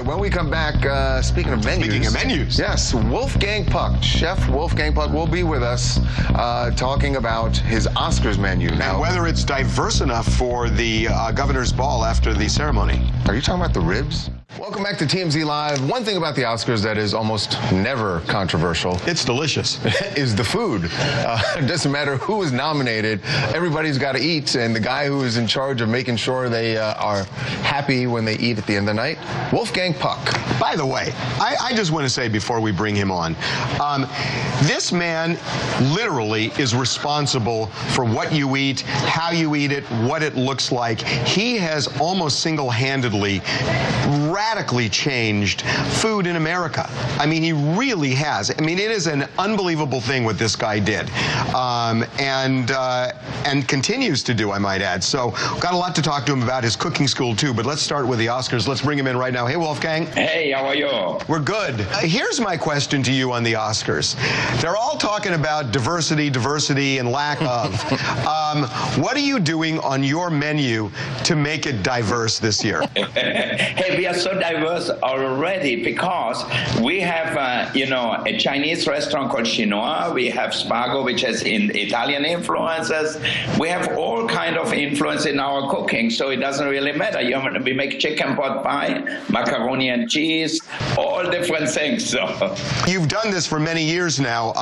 When we come back, speaking of menus. Yes, Wolfgang Puck, Chef Wolfgang Puck will be with us talking about his Oscars menu. Now, and whether it's diverse enough for the governor's ball after the ceremony. Are you talking about the ribs? Welcome back to TMZ Live. One thing about the Oscars that is almost never controversial. It's delicious. Is the food. It doesn't matter who is nominated. Everybody's got to eat. And the guy who is in charge of making sure they are happy when they eat at the end of the night, Wolfgang Puck. By the way, I just want to say before we bring him on, this man literally is responsible for what you eat, how you eat it, what it looks like. He has almost single-handedly radically changed food in America. I mean, he really has. I mean, it is an unbelievable thing what this guy did, and continues to do, I might add. So, got a lot to talk to him about, his cooking school too. But let's start with the Oscars. Let's bring him in right now. Hey, Wolfgang. Hey, how are you? We're good. Here's my question to you on the Oscars. They're all talking about diversity, and lack of. What are you doing on your menu to make it diverse this year? Hey, we are so diverse already because we have, a Chinese restaurant called Chinois. We have Spago, which has Italian influences. We have all kind of influence in our cooking, so it doesn't really matter. We make chicken pot pie, macaroni and cheese, all different things. So you've done this for many years now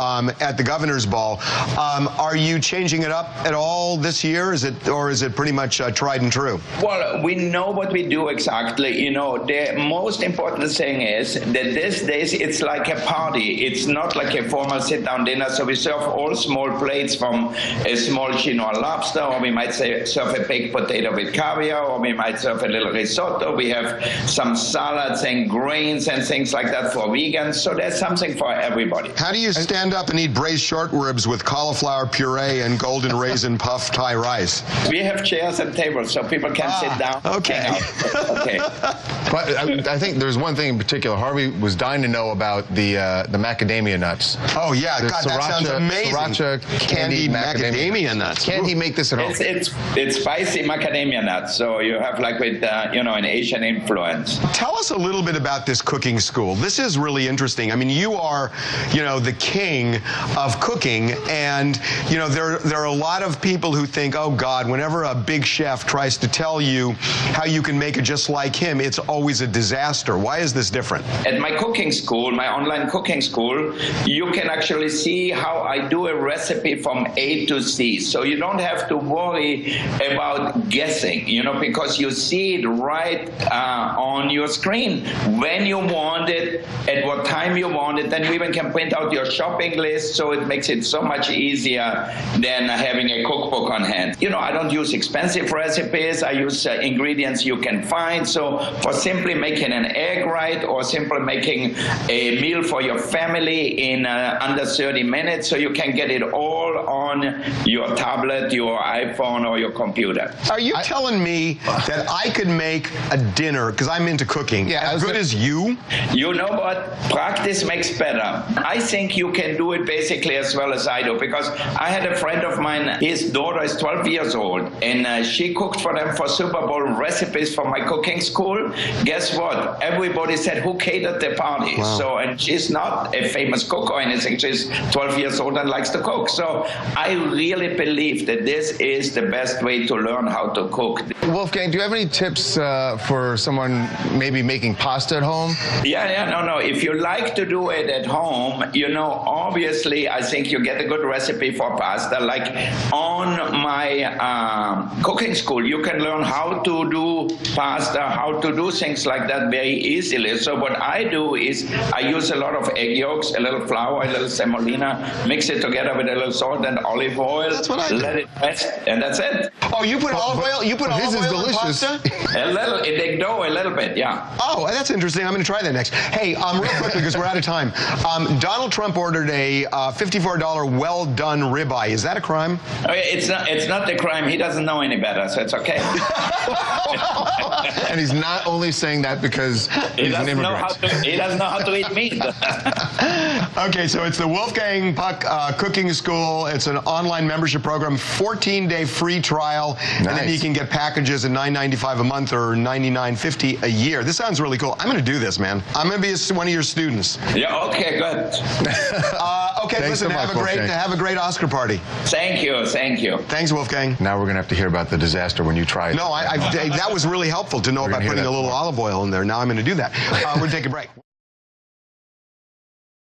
at the governor's ball. Are you changing it up at all this year? Is it pretty much tried and true? Well, we know what we do exactly. The most important thing is that these days it's like a party. It's not like a formal sit-down dinner. So we serve all small plates, from a small Chinois lobster, or we might serve a baked potato with caviar, or we might serve a little risotto. We have some salads and grains and things like that for vegans. So there's something for everybody. How do you stand up and eat braised short ribs with cauliflower puree and golden raisin puffed Thai rice? We have chairs and tables so people can sit down. Okay. Okay. But I think there's one thing in particular. Harvey was dying to know about the macadamia nuts. Oh, yeah. God, that sounds amazing. Sriracha candied macadamia nuts. Can he make this at home? It's spicy macadamia nuts, so you have like with, an Asian influence. Tell us a little bit about this cooking school. This is really interesting. I mean, you are, the king of cooking, and, there are a lot of people who think, oh, God, whenever a big chef tries to tell you how you can make it just like him, it's always a disaster. Why is this different? At my cooking school, my online cooking school, you can actually see how I do a recipe from A to Z. So you don't have to worry about guessing, because you see it right on your screen when you want it, at what time you want it. Then you even can print out your shopping list, so it makes it so much easier than having a cookbook on hand. I don't use expensive recipes. I use ingredients you can find. So for simply making an egg right, or simply making a meal for your family in under 30 minutes, so you can get it all on your tablet, your iPhone, or your computer. Are you telling me that I could make a dinner, because I'm into cooking, as good as you? You know what? Practice makes better. I think you can do it basically as well as I do, because I had a friend of mine, his daughter is 12 years old, and she cooked for them for Super Bowl recipes for my cooking school. Guess what? Everybody said, who catered the party? Wow. So, and she's not a famous cook or anything. She's 12 years old and likes to cook. So I really believe that this is the best way to learn how to cook. Wolfgang, do you have any tips for someone maybe making pasta at home? No. If you like to do it at home, obviously I think you get a good recipe for pasta. Like on my cooking school, you can learn how to do pasta, how to do things like that very easily. So what I do is I use a lot of egg yolks, a little flour, a little semolina, mix it together with a little salt and olive oil. That's what I do. Let it rest, and that's it. Oh, you put olive oil? You put olive oil in pasta? A little, in the dough, a little bit, yeah. Oh, that's interesting. I'm going to try that next. Hey, real quickly, because we're out of time. Donald Trump ordered a $54 well-done ribeye. Is that a crime? It's not a crime. He doesn't know any better, so it's okay. And he's not only saying that because he's an immigrant. He doesn't know how to eat meat. Okay, so it's the Wolfgang Puck Cooking School. It's an an online membership program, 14-day free trial, and then you can get packages at $9.95 a month or $99.50 a year. This sounds really cool. I'm going to do this, man. I'm going to be one of your students. Yeah, okay, good. Okay, Thanks listen, so much, have a great Oscar party. Thank you, thank you. Thanks, Wolfgang. Now we're going to have to hear about the disaster when you try it. No, that was really helpful to know about putting a little olive oil in there. Now I'm going to do that. We're going to take a break.